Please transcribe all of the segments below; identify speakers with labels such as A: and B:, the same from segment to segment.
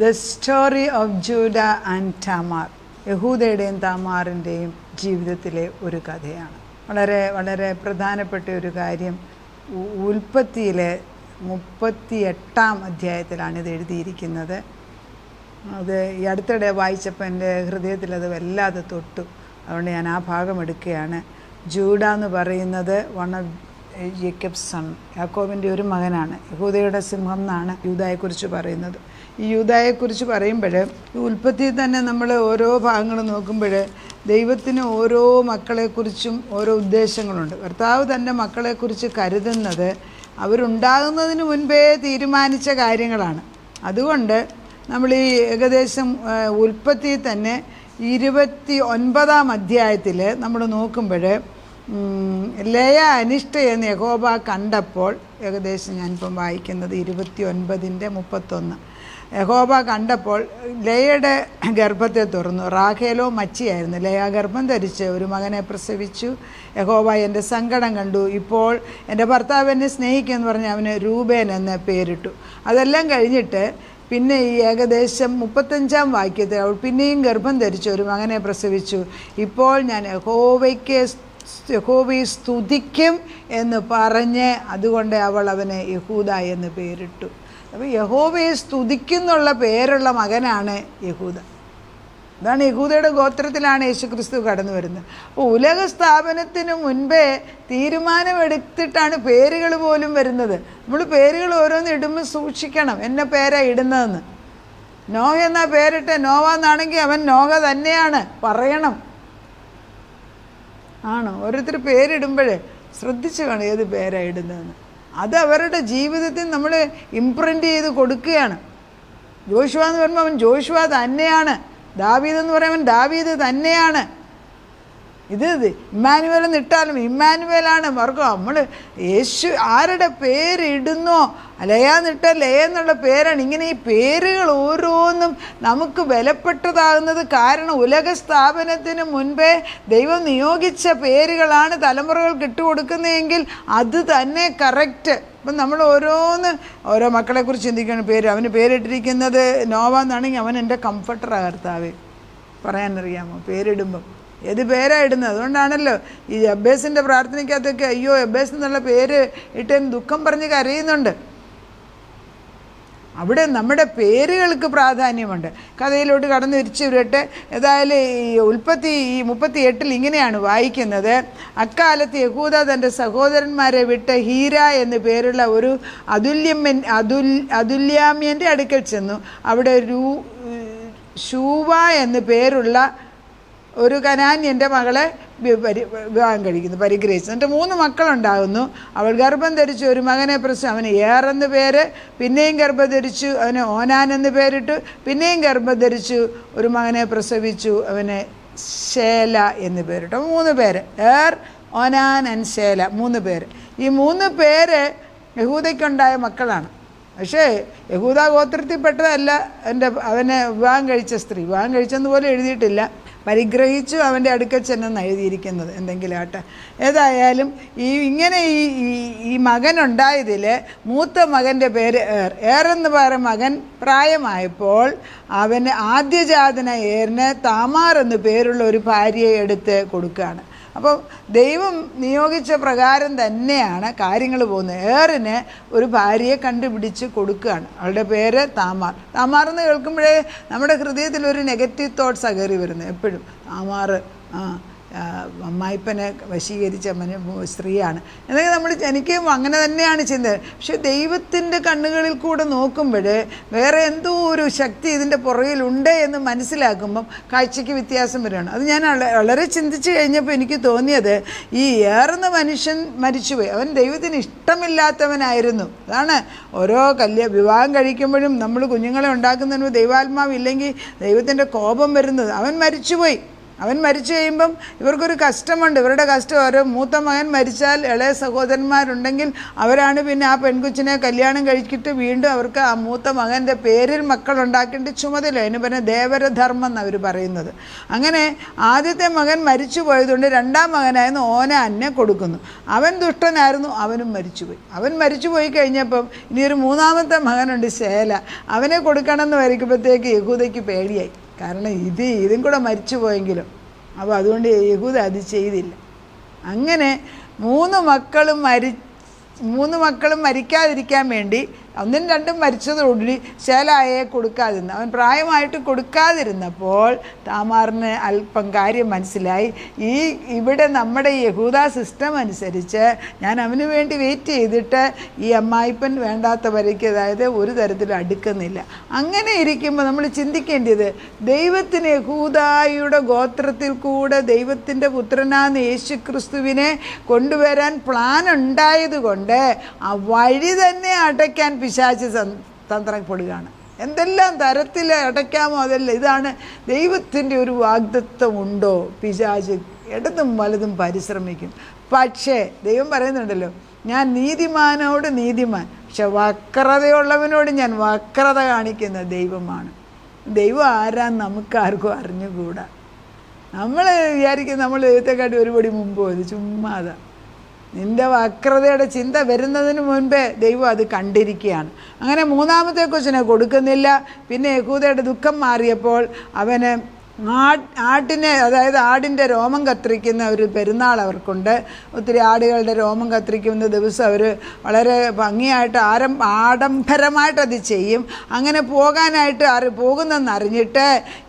A: The story of Judah and Tamar. യഹൂദയുടെയും താമാറിൻ്റെയും ജീവിതത്തിലെ ഒരു കഥയാണ്. വളരെ വളരെ പ്രധാനപ്പെട്ട ഒരു കാര്യം. ഉൽപ്പത്തിയിലെ 38-ാം അധ്യായത്തിലാണ് ഇത് എഴുതിയിരിക്കുന്നത്. അത് ഈ അടുത്തിടെ വായിച്ചപ്പോൾ എൻ്റെ ഹൃദയത്തിൽ അത് വല്ലാതെ തൊട്ടു. അതുകൊണ്ട് ഞാൻ ആ ഭാഗം എടുക്കുകയാണ്. ജൂഡ എന്ന് പറയുന്നത് വൺ ഓഫ് ജേക്കബ്സ് സൺ, യാക്കോബിൻ്റെ ഒരു മകനാണ്. യഹൂദയുടെ സിംഹം എന്നാണ് യൂദായെക്കുറിച്ച് പറയുന്നത്. ഈ യൂദായെക്കുറിച്ച് പറയുമ്പോൾ ഉൽപ്പത്തിയിൽ തന്നെ നമ്മൾ ഓരോ ഭാഗങ്ങൾ നോക്കുമ്പോൾ ദൈവത്തിന് ഓരോ മക്കളെക്കുറിച്ചും ഓരോ ഉദ്ദേശങ്ങളുണ്ട്. കർത്താവ് തൻ്റെ മക്കളെക്കുറിച്ച് കരുതുന്നത് അവരുണ്ടാകുന്നതിന് മുൻപേ തീരുമാനിച്ച കാര്യങ്ങളാണ്. അതുകൊണ്ട് നമ്മൾ ഈ ഏകദേശം ഉൽപ്പത്തിയിൽ തന്നെ 29-ാം അധ്യായത്തിൽ നമ്മൾ നോക്കുമ്പോൾ ലേയ അനിഷ്ടയെന്ന് യഹോവ കണ്ടപ്പോൾ, ഏകദേശം ഞാനിപ്പം വായിക്കുന്നത് 29:31. യഹോവ കണ്ടപ്പോൾ ലേയയുടെ ഗർഭത്തെ തുറന്നു. റാഖേലോ മച്ചിയായിരുന്നു. ലേയ ഗർഭം ധരിച്ച് ഒരു മകനെ പ്രസവിച്ചു. യഹോവ എൻ്റെ സങ്കടം കണ്ടു, ഇപ്പോൾ എൻ്റെ ഭർത്താവ് എന്നെ സ്നേഹിക്കുമെന്ന് പറഞ്ഞ് അവന് രൂബേൻ എന്ന് പേരിട്ടു. അതെല്ലാം കഴിഞ്ഞിട്ട് പിന്നെ ഈ ഏകദേശം 35-ാം വാക്യത്തിൽ അവൾ പിന്നെയും ഗർഭം ധരിച്ച് ഒരു മകനെ പ്രസവിച്ചു. ഇപ്പോൾ ഞാൻ യഹോവയെ സ്തുതിക്കും എന്ന് പറഞ്ഞ് അതുകൊണ്ട് അവൾ അവന് യഹൂദ എന്ന് പേരിട്ടു. അപ്പോൾ യഹോവയെ സ്തുതിക്കുന്നുള്ള പേരുള്ള മകനാണ് യഹൂദ. അതാണ് യഹൂദയുടെ ഗോത്രത്തിലാണ് യേശുക്രിസ്തു കടന്നു വരുന്നത്. അപ്പോൾ ഉലക സ്ഥാപനത്തിന് മുൻപേ തീരുമാനമെടുത്തിട്ടാണ് പേരുകൾ പോലും വരുന്നത്. നമ്മൾ പേരുകൾ ഓരോന്ന് ഇടുമ്പോൾ സൂക്ഷിക്കണം, എന്ന പേരാ ഇടുന്നതെന്ന്. നോഹ എന്നാ പേരിട്ട് നോവ എന്നാണെങ്കിൽ അവൻ നോഹ തന്നെയാണ് പറയണം. ആണോ? ഓരോരുത്തർ പേരിടുമ്പോൾ ശ്രദ്ധിച്ചു കാണും ഏത് പേരാ ഇടുന്നതെന്ന്. അത് അവരുടെ ജീവിതത്തിൽ നമ്മൾ ഇംപ്രിൻ്റ് ചെയ്ത് കൊടുക്കുകയാണ്. ജോഷുവ എന്ന് പറയുമ്പോൾ അവൻ ജോഷുവ തന്നെയാണ്. ദാവീദ് എന്ന് പറയുമ്പോൾ ദാവീദ് തന്നെയാണ്. ഇത് ഇമ്മാനുവേൽ എന്നിട്ടാലും ഇമ്മാനുവേലാണ്. മറക്കോ, നമ്മൾ യേശു ആരുടെ പേരിടുന്നോ, ലയാന്നിട്ട ലയ എന്നുള്ള പേരാണ്. ഇങ്ങനെ ഈ പേരുകൾ ഓരോന്നും നമുക്ക് വിലപ്പെട്ടതാകുന്നത് കാരണം ഉലക സ്ഥാപനത്തിന് മുൻപേ ദൈവം നിയോഗിച്ച പേരുകളാണ് തലമുറകൾക്ക് ഇട്ടുകൊടുക്കുന്നതെങ്കിൽ അത് തന്നെ കറക്റ്റ്. അപ്പം നമ്മൾ ഓരോ മക്കളെക്കുറിച്ച് ചിന്തിക്കണം. അവന് പേരിട്ടിരിക്കുന്നത് നോവ എന്നാണെങ്കിൽ അവൻ എൻ്റെ കംഫർട്ടറാണ്. കർത്താവേ പറയാനറിയാമോ പേരിടുമ്പം ഏത് പേരാണ് ഇടുന്നത്? അതുകൊണ്ടാണല്ലോ ഈ എബ്ബേസിൻ്റെ പ്രാർത്ഥനയ്ക്കകത്തൊക്കെ അയ്യോ എബ്ബേസ് എന്നുള്ള പേര് ഇട്ടെന്ന് ദുഃഖം പറഞ്ഞ് കരയുന്നുണ്ട്. അവിടെ നമ്മുടെ പേരുകൾക്ക് പ്രാധാന്യമുണ്ട്. കഥയിലോട്ട് കടന്നു തിരിച്ചു വരട്ടെ. ഏതായാലും ഈ ഉൽപ്പത്തി 38 ഇങ്ങനെയാണ് വായിക്കുന്നത്. അക്കാലത്ത് യഹൂദ തൻ്റെ സഹോദരന്മാരെ വിട്ട് ഹീര എന്ന് പേരുള്ള ഒരു അതുല്യാമ്യൻ്റെ അടുക്കൽ ചെന്നു. അവിടെ ശൂവ എന്ന് പേരുള്ള ഒരു കനാന്യൻ്റെ മകളെ വിവാഹം കഴിക്കുന്നു, പരിഗ്രഹിച്ചു. എന്നിട്ട് 3 മക്കളുണ്ടാകുന്നു. അവൾ ഗർഭം ധരിച്ചു ഒരു മകനെ പ്രസവിച്ചു. അവന് ഏറെന്ന് പേര്. പിന്നെയും ഗർഭം ധരിച്ചു, അവന് ഓനാൻ എന്ന് പേരിട്ടു. പിന്നെയും ഗർഭം ധരിച്ചു ഒരു മകനെ പ്രസവിച്ചു, അവന് ശേല എന്ന് പേരിട്ടു. 3 പേര്, ഏർ, ഓനാൻ ആൻഡ് ശേല, 3 പേര്. ഈ 3 പേര് യഹൂദയ്ക്കുണ്ടായ മക്കളാണ്. പക്ഷേ യഹൂദ ഗോത്രത്തിൽപ്പെട്ടതല്ല അവനെ വിവാഹം കഴിച്ച സ്ത്രീ. വിവാഹം കഴിച്ചെന്ന് പോലും എഴുതിയിട്ടില്ല. പരിഗ്രഹിച്ചു അവൻ്റെ അടുക്കൽ ചെന്നെന്ന് എഴുതിയിരിക്കുന്നത്. എന്തെങ്കിലും ആട്ടെ. ഏതായാലും ഈ മകനുണ്ടായതിൽ മൂത്ത മകൻ്റെ പേര് ഏറെന്ന് പറയുന്ന മകൻ പ്രായമായപ്പോൾ അവന് ആദ്യജാതന ഏറിന് താമാർ എന്ന് പേരുള്ള ഒരു ഭാര്യയെ എടുത്ത് കൊടുക്കുകയാണ്. അപ്പോൾ ദൈവം നിയോഗിച്ച പ്രകാരം തന്നെയാണ് കാര്യങ്ങൾ പോകുന്നത്. ഏറിന് ഒരു ഭാര്യയെ കണ്ടുപിടിച്ച് കൊടുക്കുകയാണ്. അവളുടെ പേര് താമാർ. താമാർ എന്ന് കേൾക്കുമ്പോഴേ നമ്മുടെ ഹൃദയത്തിൽ ഒരു നെഗറ്റീവ് തോട്ട്സാണ് കയറി വരുന്നത് എപ്പോഴും. താമാർ അമ്മായിപ്പനെ വശീകരിച്ച സ്ത്രീയാണ് എന്നൊക്കെ എനിക്കും അങ്ങനെ തന്നെയാണ് ചിന്ത. പക്ഷെ ദൈവത്തിൻ്റെ കണ്ണുകളിൽ കൂടെ നോക്കുമ്പോൾ വേറെ എന്തോ ഒരു ശക്തി ഇതിൻ്റെ പുറകിലുണ്ട് എന്ന് മനസ്സിലാക്കുമ്പം കാഴ്ചയ്ക്ക് വ്യത്യാസം വരികയാണ്. അത് ഞാൻ വളരെ ചിന്തിച്ച് കഴിഞ്ഞപ്പോൾ എനിക്ക് തോന്നിയത് ഈ ഏറുന്ന മനുഷ്യൻ മരിച്ചുപോയി. അവൻ ദൈവത്തിന് ഇഷ്ടമില്ലാത്തവനായിരുന്നു. അതാണ് ഓരോ വിവാഹം കഴിക്കുമ്പോഴും നമ്മൾ കുഞ്ഞുങ്ങളെ ഉണ്ടാക്കുന്നതിന് ദൈവാത്മാവില്ലെങ്കിൽ ദൈവത്തിൻ്റെ കോപം വരുന്നത്. അവൻ മരിച്ചുപോയി. അവൻ മരിച്ചു കഴിയുമ്പം ഇവർക്കൊരു കഷ്ടമുണ്ട്. ഇവരുടെ കഷ്ടം ഓരോ മൂത്ത മകൻ മരിച്ചാൽ ഇളയ സഹോദരന്മാരുണ്ടെങ്കിൽ അവരാണ് പിന്നെ ആ പെൺകൊച്ചിനെ കല്യാണം കഴിച്ചിട്ട് വീണ്ടും അവർക്ക് ആ മൂത്ത മകൻ്റെ പേരിൽ മക്കളുണ്ടാക്കേണ്ട ചുമതല. അതിന് പറഞ്ഞ ദേവരധർമ്മം എന്ന് അവർ പറയുന്നത്. അങ്ങനെ ആദ്യത്തെ മകൻ മരിച്ചു പോയതുകൊണ്ട് രണ്ടാം മകനായിരുന്നു ഓനെ അന്നെ കൊടുക്കുന്നു. അവൻ ദുഷ്ടനായിരുന്നു, അവനും മരിച്ചുപോയി. അവൻ മരിച്ചു പോയി കഴിഞ്ഞപ്പം ഇനിയൊരു മൂന്നാമത്തെ മകനുണ്ട് ശേല. അവനെ കൊടുക്കണമെന്ന് വരയ്ക്കുമ്പോഴത്തേക്ക് യഹൂദയ്ക്ക് പേടിയായി. കാരണം ഇതും കൂടെ മരിച്ചു പോയെങ്കിലും. അപ്പോൾ അതുകൊണ്ട് യഹൂദ അത് ചെയ്തില്ല. അങ്ങനെ മൂന്ന് മക്കളും മരിക്കാതിരിക്കാൻ വേണ്ടി ഒന്നും രണ്ടും മരിച്ചതോടുകൂടി ശേലായെ കൊടുക്കാതിരുന്നു. അവൻ പ്രായമായിട്ട് കൊടുക്കാതിരുന്നപ്പോൾ താമാറിന് അല്പം കാര്യം മനസ്സിലായി. ഇവിടെ നമ്മുടെ യഹൂദ സിസ്റ്റം അനുസരിച്ച് ഞാൻ അവന് വേണ്ടി വെയിറ്റ് ചെയ്തിട്ട് ഈ അമ്മായിപ്പൻ വേണ്ടാത്ത വരയ്ക്ക്, അതായത് ഒരു തരത്തിലും അടുക്കുന്നില്ല. അങ്ങനെ ഇരിക്കുമ്പോൾ നമ്മൾ ചിന്തിക്കേണ്ടത്, ദൈവത്തിന് യഹൂദായുടെ ഗോത്രത്തിൽ കൂടെ ദൈവത്തിൻ്റെ പുത്രനാണ് യേശു ക്രിസ്തുവിനെ കൊണ്ടുവരാൻ പ്ലാൻ ഉണ്ടായതുകൊണ്ട് ആ വഴി തന്നെ അടയ്ക്കാൻ പിശാച് തന്ത്രപ്പെടുകയാണ്. എന്തെല്ലാം തരത്തിൽ അടയ്ക്കാമോ അതെല്ലാം. ഇതാണ് ദൈവത്തിൻ്റെ ഒരു വാഗ്ദത്തം ഉണ്ടോ? പിശാച് ഇടതും വലതും പരിശ്രമിക്കും. പക്ഷേ ദൈവം പറയുന്നുണ്ടല്ലോ, ഞാൻ നീതിമാനോട് നീതിമാൻ, പക്ഷെ വക്രതയുള്ളവനോട് ഞാൻ വക്രത കാണിക്കുന്ന ദൈവമാണ്. ദൈവം ആരാന്ന് നമുക്കാർക്കും അറിഞ്ഞുകൂടാ. നമ്മൾ വിചാരിക്കും നമ്മൾ ദൈവത്തെക്കാട്ടി ഒരുപടി മുമ്പ് പോയത് ചുമ്മാതാ. നിൻ്റെ വക്രതയുടെ ചിന്ത വരുന്നതിന് മുൻപേ ദൈവം അത് കണ്ടിരിക്കുകയാണ്. അങ്ങനെ മൂന്നാമത്തെ കൊച്ചിനെ കൊടുക്കുന്നില്ല. പിന്നെ യഹൂദയുടെ ദുഃഖം മാറിയപ്പോൾ അവന് ആട്ടിനെ, അതായത് ആടിൻ്റെ രോമം കത്തിരിക്കുന്ന ഒരു പെരുന്നാൾ അവർക്കുണ്ട്. ഒത്തിരി ആടുകളുടെ രോമം കത്തിരിക്കുന്ന ദിവസം അവർ വളരെ ഭംഗിയായിട്ട് ആഡംബരമായിട്ട് അത് ചെയ്യും. അങ്ങനെ പോകാനായിട്ട് പോകുന്നെന്ന് അറിഞ്ഞിട്ട്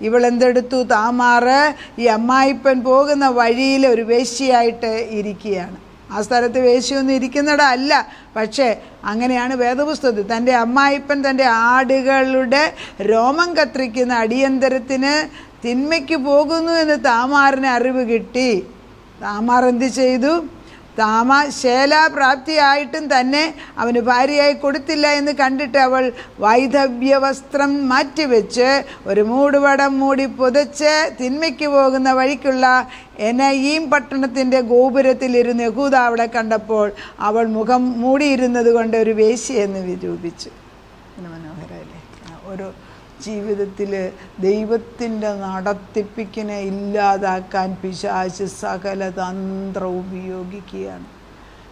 A: ഇവളെന്തെടുത്തു, താമാറ് ഈ അമ്മായിപ്പൻ പോകുന്ന വഴിയിൽ ഒരു വേശ്യയായിട്ട് ഇരിക്കുകയാണ്. ആ സ്ഥലത്ത് വേശ്യൊന്നും ഇരിക്കുന്നിടമല്ല. പക്ഷേ അങ്ങനെയാണ് വേദപുസ്തകത്തിൽ. തൻ്റെ അമ്മായിപ്പൻ തൻ്റെ ആടുകളുടെ രോമം കത്തിരിക്കുന്ന അടിയന്തരത്തിന് തിന്മയ്ക്ക് പോകുന്നു എന്ന് താമാറിന് അറിവ് കിട്ടി. താമാർ എന്ത് ചെയ്തു? ശേലാപ്രാപ്തിയായിട്ടും തന്നെ അവന് ഭാര്യയായി കൊടുത്തില്ല എന്ന് കണ്ടിട്ട് അവൾ വൈധവ്യവസ്ത്രം മാറ്റിവെച്ച് ഒരു മൂടുപടം മൂടി പുതച്ച് തിന്മയ്ക്ക് പോകുന്ന വഴിക്കുള്ള എനയീം പട്ടണത്തിൻ്റെ ഗോപുരത്തിലിരുന്ന് യഹൂദ അവളെ കണ്ടപ്പോൾ അവൾ മുഖം മൂടിയിരുന്നത് കൊണ്ട് ഒരു വേശ്യയെന്ന് വിരൂപിച്ചു. മനോഹരമല്ലേ? ഒരു ജീവിതത്തിൽ ദൈവത്തിൻ്റെ നടത്തിപ്പിക്കിനെ ഇല്ലാതാക്കാൻ പിശാച് സകല തന്ത്രം ഉപയോഗിക്കുകയാണ്.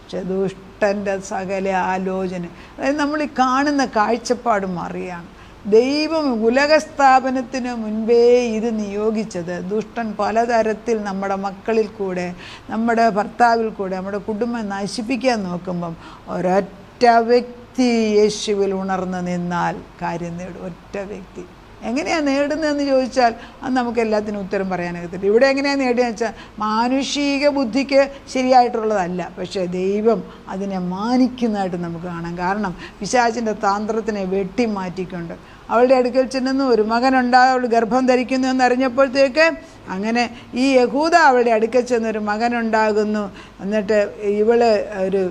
A: പക്ഷെ ദുഷ്ടൻ്റെ സകല ആലോചന, അതായത് നമ്മൾ ഈ കാണുന്ന കാഴ്ചപ്പാട് മാറിയാണ്. ദൈവം ഉലകസ്ഥാപനത്തിന് മുൻപേ ഇത് നിയോഗിച്ചത്. ദുഷ്ടൻ പലതരത്തിൽ നമ്മുടെ മക്കളിൽ കൂടെ, നമ്മുടെ ഭർത്താവിൽ കൂടെ, നമ്മുടെ കുടുംബം നശിപ്പിക്കാൻ നോക്കുമ്പം ഒരൊറ്റ വ്യക്തി യേശുവിൽ ഉണർന്ന് നിന്നാൽ കാര്യം നേടും. ഒറ്റ വ്യക്തി. എങ്ങനെയാണ് നേടുന്നതെന്ന് ചോദിച്ചാൽ അത് നമുക്ക് എല്ലാത്തിനും ഉത്തരം പറയാനാകത്തില്ല. ഇവിടെ എങ്ങനെയാണ് നേടുകയെന്ന് വെച്ചാൽ മാനുഷിക ബുദ്ധിക്ക് ശരിയായിട്ടുള്ളതല്ല, പക്ഷേ ദൈവം അതിനെ മാനിക്കുന്നതായിട്ട് നമുക്ക് കാണാം. കാരണം പിശാചിൻ്റെ താന്ത്രത്തിനെ വെട്ടിമാറ്റിക്കൊണ്ട് അവളുടെ അടുക്കൽ ചെന്നു ഒരു മകനുണ്ടാകും, അവൾ ഗർഭം ധരിക്കുന്നു എന്നറിഞ്ഞപ്പോഴത്തേക്ക് അങ്ങനെ ഈ യഹൂദ അവളുടെ അടുക്കൽ ചെന്നൊരു മകനുണ്ടാകുന്നു. എന്നിട്ട് ഇവള് ഒരു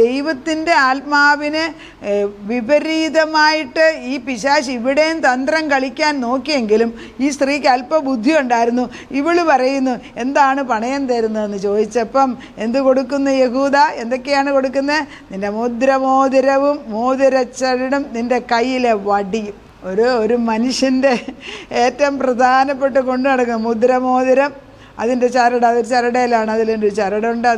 A: ദൈവത്തിൻ്റെ ആത്മാവിന് വിപരീതമായിട്ട് ഈ പിശാച് ഇവിടെയും തന്ത്രം കളിക്കാൻ നോക്കിയെങ്കിലും ഈ സ്ത്രീക്ക് അല്പ ബുദ്ധി ഉണ്ടായിരുന്നു. ഇവള് പറയുന്നു, എന്താണ് പണയം തരുന്നതെന്ന് ചോദിച്ചപ്പം എന്ത് കൊടുക്കുന്നു യഹൂദ? എന്തൊക്കെയാണ് കൊടുക്കുന്നത്? നിൻ്റെ മുദ്രമോതിരവും മോതിരച്ചരടും നിൻ്റെ കയ്യിലെ വടിയും. ഒരു മനുഷ്യൻ്റെ ഏറ്റവും പ്രധാനപ്പെട്ട് കൊണ്ടു നടക്കുന്നത് മുദ്രമോതിരം, അതിൻ്റെ ചരട്, അതൊരു ചരടയിലാണ്, അതിലൊരു ചരടുണ്ട്.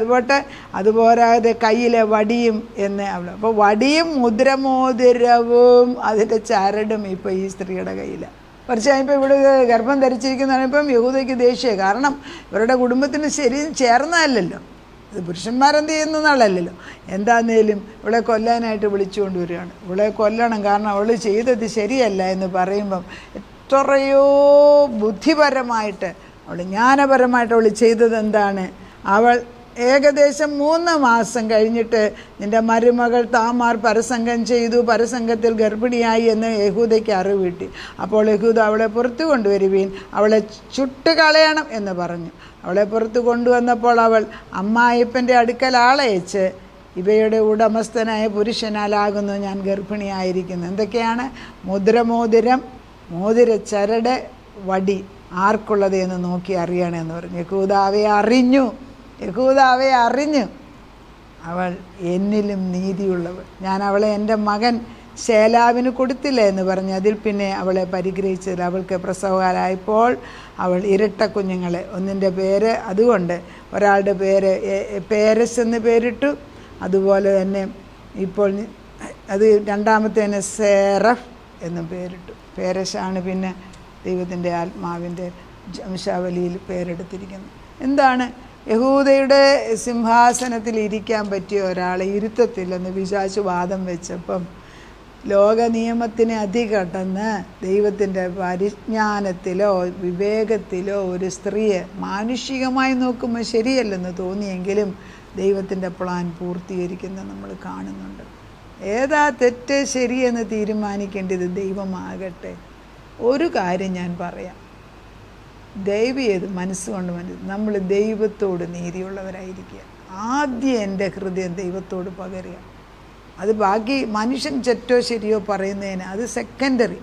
A: അതുപോരാതെ കയ്യിലെ വടിയും എന്ന് അവൾ. അപ്പോൾ വടിയും മുദ്രമോതിരവും അതിൻ്റെ ചരടും ഇപ്പോൾ ഈ സ്ത്രീയുടെ കയ്യിലാണ്. കുറച്ച് കഴിയുമ്പോൾ ഇവിടെ ഗർഭം ധരിച്ചിരിക്കുന്നതാണ്. ഇപ്പം യഹൂദയ്ക്ക് ദേഷ്യം. കാരണം ഇവരുടെ കുടുംബത്തിന് ചേർന്നതല്ലല്ലോ. ഇത് പുരുഷന്മാരെന്ത് ചെയ്യുന്ന ആളല്ലല്ലോ. എന്താന്നേലും ഇവളെ കൊല്ലാനായിട്ട് വിളിച്ചുകൊണ്ട് വരികയാണ്. ഇവളെ കൊല്ലണം, കാരണം അവൾ ചെയ്തത് ശരിയല്ല എന്ന് പറയുമ്പം എത്രയോ ബുദ്ധിപരമായിട്ട് ജ്ഞാനപരമായിട്ട് അവൾ ചെയ്തത് എന്താണ്? അവൾ ഏകദേശം 3 മാസം കഴിഞ്ഞിട്ട് നിൻ്റെ മരുമകൾ താമാർ പരസംഗം ചെയ്തു, പരസംഗത്തിൽ ഗർഭിണിയായി എന്ന് യഹൂദയ്ക്ക് അറിവ് കിട്ടി. അപ്പോൾ യഹൂദ അവളെ പുറത്തു കൊണ്ടുവരുവീൻ, അവളെ ചുട്ടുകളയണം എന്ന് പറഞ്ഞു. അവളെ പുറത്ത് കൊണ്ടുവന്നപ്പോൾ അവൾ അമ്മായിപ്പൻ്റെ അടുക്കൽ ആളയച്ച്, ഇവയുടെ ഉടമസ്ഥനായ പുരുഷനാലാകുന്നു ഞാൻ ഗർഭിണിയായിരിക്കുന്നു. എന്തൊക്കെയാണ്? മുദ്രമോതിരം, മോതിരച്ചരട്, വടി. ആർക്കുള്ളത് എന്ന് നോക്കി അറിയണമെന്ന് പറഞ്ഞു. യഹൂദാവെ അറിഞ്ഞു അവൾ എന്നിലും നീതിയുള്ളവൾ. ഞാൻ അവളെ എൻ്റെ മകൻ ശേലാവിന് കൊടുത്തില്ല എന്ന് പറഞ്ഞ് അതിൽ പിന്നെ അവളെ പരിഗ്രഹിച്ചതിൽ അവൾക്ക് പ്രസവകാലമായപ്പോൾ അവൾ ഇരട്ട കുഞ്ഞുങ്ങളെ, ഒന്നിൻ്റെ പേര് അതുകൊണ്ട് ഒരാളുടെ പേര് പേരസ് എന്ന് പേരിട്ടു. അതുപോലെ തന്നെ ഇപ്പോൾ അത് രണ്ടാമത്തേന് സേറഫ് എന്നും പേരിട്ടു. പേരശാണ് പിന്നെ ദൈവത്തിൻ്റെ ആത്മാവിൻ്റെ വംശാവലിയിൽ പേരെടുത്തിരിക്കുന്നത്. എന്താണ്? യഹൂദയുടെ സിംഹാസനത്തിൽ ഇരിക്കാൻ പറ്റിയ ഒരാളെ ഇരുത്തത്തില്ലെന്ന് പിശാച് വാദം വെച്ചപ്പം ലോക നിയമത്തിനെ അതികടന്ന് ദൈവത്തിൻ്റെ പരിജ്ഞാനത്തിലോ വിവേകത്തിലോ ഒരു സ്ത്രീയെ മാനുഷികമായി നോക്കുമ്പോൾ ശരിയല്ലെന്ന് തോന്നിയെങ്കിലും ദൈവത്തിൻ്റെ പ്ലാൻ പൂർത്തീകരിക്കുന്നത് നമ്മൾ കാണുന്നുണ്ട്. ഏതാ തെറ്റ് ശരിയെന്ന് തീരുമാനിക്കേണ്ടത് ദൈവമാകട്ടെ. ഒരു കാര്യം ഞാൻ പറയാം, ദൈവം മനസ്സുകൊണ്ട് നമ്മൾ ദൈവത്തോട് നീതിയുള്ളവരായിരിക്കുക. ആദ്യം എൻ്റെ ഹൃദയം ദൈവത്തോട് പകരുക. അത് ബാക്കി മനുഷ്യൻ തെറ്റോ ശരിയോ പറയുന്നതിന് അത് സെക്കൻഡറി.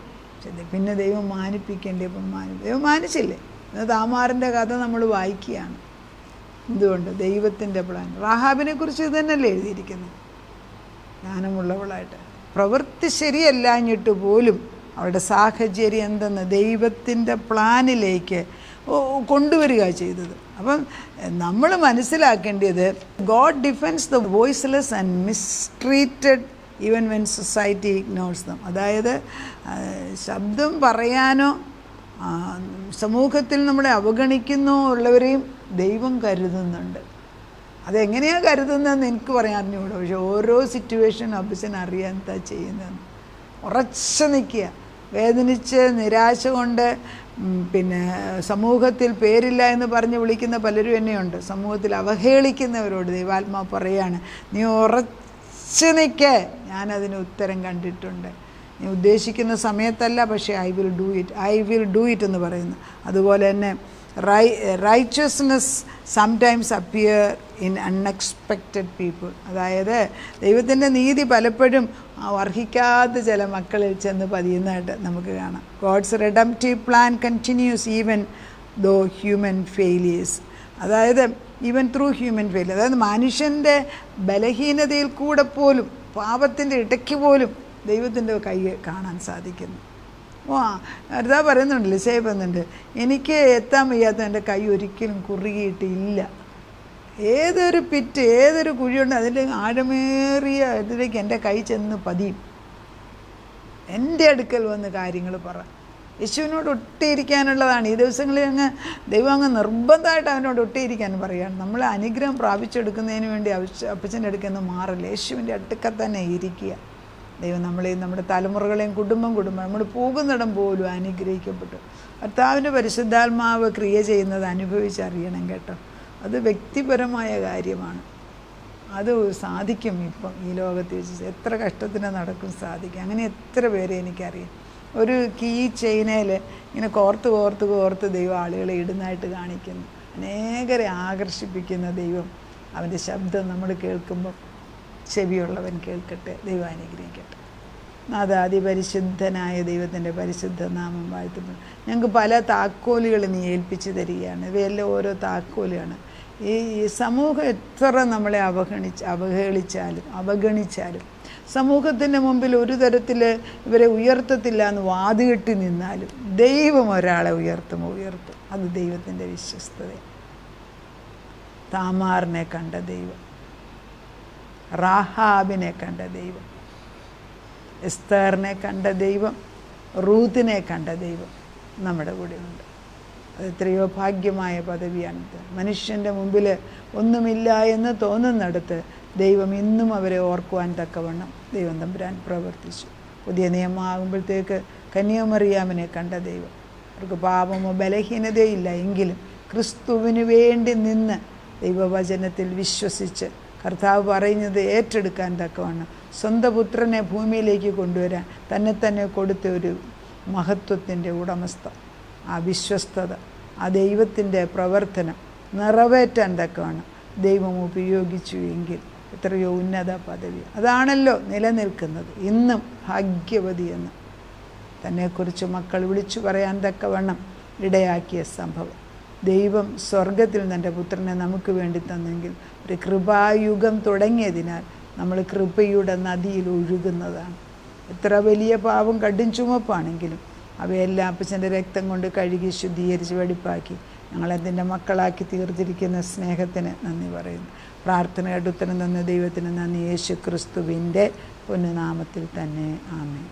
A: പിന്നെ ദൈവം മാനിപ്പിക്കേണ്ടപ്പം ദൈവം മാനിച്ചില്ലേ? താമാറിൻ്റെ കഥ നമ്മൾ വായിക്കുകയാണ്. എന്തുകൊണ്ട്? ദൈവത്തിൻ്റെ പ്ലാൻ. റാഹാബിനെ കുറിച്ച് ഇത് തന്നെയല്ലേ എഴുതിയിരിക്കുന്നത്? ജ്ഞാനമുള്ളവളായിട്ട് പ്രവൃത്തി ശരിയല്ലാഞ്ഞിട്ട് പോലും അവളുടെ സാഹചര്യം എന്തെന്ന് ദൈവത്തിൻ്റെ പ്ലാനിലേക്ക് കൊണ്ടുവരിക ചെയ്തത്. അപ്പം നമ്മൾ മനസ്സിലാക്കേണ്ടത് God defends the voiceless and mistreated even when society ignores them. അതായത് ശബ്ദം പറയാനോ സമൂഹത്തിൽ നമ്മളെ അവഗണിക്കുന്നോ ഉള്ളവരെയും ദൈവം കരുതുന്നുണ്ട്. അതെങ്ങനെയാണ് കരുതുന്നതെന്ന് എനിക്ക് പറയാൻ അറിഞ്ഞുകൂടാ. പക്ഷെ ഓരോ സിറ്റുവേഷൻ അപ്പച്ചൻ അറിയാൻ എന്താ ചെയ്യുന്നതെന്ന് ഉറച്ചു നിൽക്കുക. വേദനിച്ച് നിരാശ കൊണ്ട് പിന്നെ സമൂഹത്തിൽ പേരില്ല എന്ന് പറഞ്ഞ് വിളിക്കുന്ന പലരും എന്നെയുണ്ട്. സമൂഹത്തിൽ അവഹേളിക്കുന്നവരോട് ദൈവാത്മാ പറയാണ്, നീ ഉറച്ചു നിൽക്കേ, ഞാനതിന് ഉത്തരം കണ്ടിട്ടുണ്ട്. നീ ഉദ്ദേശിക്കുന്ന സമയത്തല്ല, പക്ഷേ ഐ വിൽ ഡു ഇറ്റ് എന്ന് പറയുന്നു. അതുപോലെ തന്നെ righteousness sometimes appear in unexpected people. അതായത് ദൈവത്തിൻ്റെ നീതി പലപ്പോഴും അർഹിക്കാത്ത ചില മക്കളിൽ ചെന്ന് പതിയുന്നതായിട്ട് നമുക്ക് കാണാം. God's redemptive plan continues even though human failures. അതായത് ഈവൻ ത്രൂ ഹ്യൂമൻ ഫെയിലിയർ. അതായത് മനുഷ്യൻ്റെ ബലഹീനതയിൽ കൂടെ പോലും, പാപത്തിൻ്റെ ഇടയ്ക്ക് പോലും ദൈവത്തിൻ്റെ കൈ കാണാൻ സാധിക്കുന്നു. അതാ പറയുന്നുണ്ടല്ലോ, സേവ് പറയുന്നുണ്ട്, എനിക്ക് എത്താൻ വയ്യാത്ത എൻ്റെ കൈ ഒരിക്കലും കുറുകിയിട്ടില്ല. ഏതൊരു പിറ്റ്, ഏതൊരു കുഴിയുണ്ട് അതിൻ്റെ ആഴമേറിയ ഇതിലേക്ക് എൻ്റെ കൈ ചെന്ന് പതിയും. എൻ്റെ അടുക്കൽ വന്ന് കാര്യങ്ങൾ പറ. യേശുവിനോട് ഒട്ടിയിരിക്കാനുള്ളതാണ്. ഈ ദിവസങ്ങളിൽ ദൈവം നിർബന്ധമായിട്ട് അവനോട് ഒട്ടിയിരിക്കാൻ പറയുകയാണ്. നമ്മൾ അനുഗ്രഹം പ്രാപിച്ചെടുക്കുന്നതിന് വേണ്ടി അപ്പച്ചൻ്റെ അടുക്കൽ നിന്ന് മാറില്ല, യേശുവിൻ്റെ അടുക്കൽ തന്നെ ഇരിക്കുക. ദൈവം നമ്മളെയും നമ്മുടെ തലമുറകളെയും കുടുംബം നമ്മൾ പോകുന്നിടം പോലും അനുഗ്രഹിക്കപ്പെട്ടു. കർത്താവിൻ്റെ പരിശുദ്ധാത്മാവ് ക്രിയ ചെയ്യുന്നത് അനുഭവിച്ചറിയണം കേട്ടോ. അത് വ്യക്തിപരമായ കാര്യമാണ്. അത് സാധിക്കും. ഇപ്പം ഈ ലോകത്ത് വെച്ച് എത്ര കഷ്ടത്തിന് നടക്കും സാധിക്കും. അങ്ങനെ എത്ര പേരെ എനിക്കറിയാം. ഒരു കീ ചെയിനയിൽ ഇങ്ങനെ കോർത്ത് ദൈവം ആളുകളെ ഇടുന്നതായിട്ട് കാണിക്കുന്നു. അനേകരെ ആകർഷിപ്പിക്കുന്ന ദൈവം. അവൻ്റെ ശബ്ദം നമ്മൾ കേൾക്കുമ്പോൾ ചെവിയുള്ളവൻ കേൾക്കട്ടെ. ദൈവം അനുഗ്രഹിക്കട്ടെ. അതിപരിശുദ്ധനായ ദൈവത്തിൻ്റെ പരിശുദ്ധ നാമം വാഴ്ത്തപ്പെടും. ഞങ്ങൾക്ക് പല താക്കോലുകൾ നീ ഏൽപ്പിച്ച് തരികയാണ്. ഇവയെല്ലാം ഓരോ താക്കോലാണ്. ഈ സമൂഹം എത്ര നമ്മളെ അവഗണിച്ചാലും സമൂഹത്തിൻ്റെ മുമ്പിൽ ഒരു തരത്തിൽ ഇവരെ ഉയർത്തത്തില്ല എന്ന് വാതുകെട്ടി നിന്നാലും ദൈവം ഒരാളെ ഉയർത്തും. അത് ദൈവത്തിൻ്റെ വിശ്വസ്തത. താമാറിനെ കണ്ട ദൈവം, റാഹാബിനെ കണ്ട ദൈവം, എസ്തേറിനെ കണ്ട ദൈവം, റൂത്തിനെ കണ്ട ദൈവം നമ്മുടെ കൂടെ ഉണ്ട്. അത് എത്രയോ ഭാഗ്യമായ പദവിയാണിത്. മനുഷ്യൻ്റെ മുമ്പിൽ ഒന്നുമില്ല എന്ന് തോന്നുന്നിടത്ത് ദൈവം ഇന്നും അവരെ ഓർക്കുവാൻ തക്കവണ്ണം ദൈവം തമ്പുരാൻ പ്രവർത്തിച്ചു. പുതിയ നിയമമാകുമ്പോഴത്തേക്ക് കന്യാമറിയാമിനെ കണ്ട ദൈവം. അവർക്ക് പാപമോ ബലഹീനതയോ ഇല്ല, എങ്കിലും ക്രിസ്തുവിന് വേണ്ടി നിന്ന് ദൈവവചനത്തിൽ വിശ്വസിച്ച് കർത്താവ് പറയുന്നത് ഏറ്റെടുക്കാൻ തക്കവണ്ണം സ്വന്തം പുത്രനെ ഭൂമിയിലേക്ക് കൊണ്ടുവരാൻ തന്നെ കൊടുത്ത ഒരു മഹത്വത്തിൻ്റെ ഉടമസ്ഥ, ആ വിശ്വസ്തത, ആ ദൈവത്തിൻ്റെ പ്രവർത്തനം നിറവേറ്റാൻ തക്കവണ്ണം ദൈവം ഉപയോഗിച്ചു എങ്കിൽ എത്രയോ ഉന്നത പദവി. അതാണല്ലോ നിലനിൽക്കുന്നത് ഇന്നും. ഭാഗ്യവതി എന്ന് തന്നെക്കുറിച്ച് മക്കൾ വിളിച്ചു പറയാൻ തക്കവണ്ണം ഇടയാക്കിയ സംഭവം. ദൈവം സ്വർഗത്തിൽ തൻ്റെ പുത്രനെ നമുക്ക് വേണ്ടി തന്നെങ്കിൽ ഒരു കൃപായുഗം തുടങ്ങിയതിനാൽ നമ്മൾ കൃപയുടെ നദിയിൽ ഒഴുകുന്നതാണ്. എത്ര വലിയ പാപം കടും ചുമപ്പാണെങ്കിലും അവയെല്ലാം അപ്പച്ചൻ്റെ രക്തം കൊണ്ട് കഴുകി ശുദ്ധീകരിച്ച് വെടിപ്പാക്കി ഞങ്ങളതിൻ്റെ മക്കളാക്കി തീർത്തിരിക്കുന്ന സ്നേഹത്തിന് നന്ദി പറയുന്നു. പ്രാർത്ഥനയുടെ ഉത്തരം തന്ന ദൈവത്തിന് നന്ദി. യേശു ക്രിസ്തുവിൻ്റെ പൊന്നുനാമത്തിൽ തന്നെ ആമേൻ.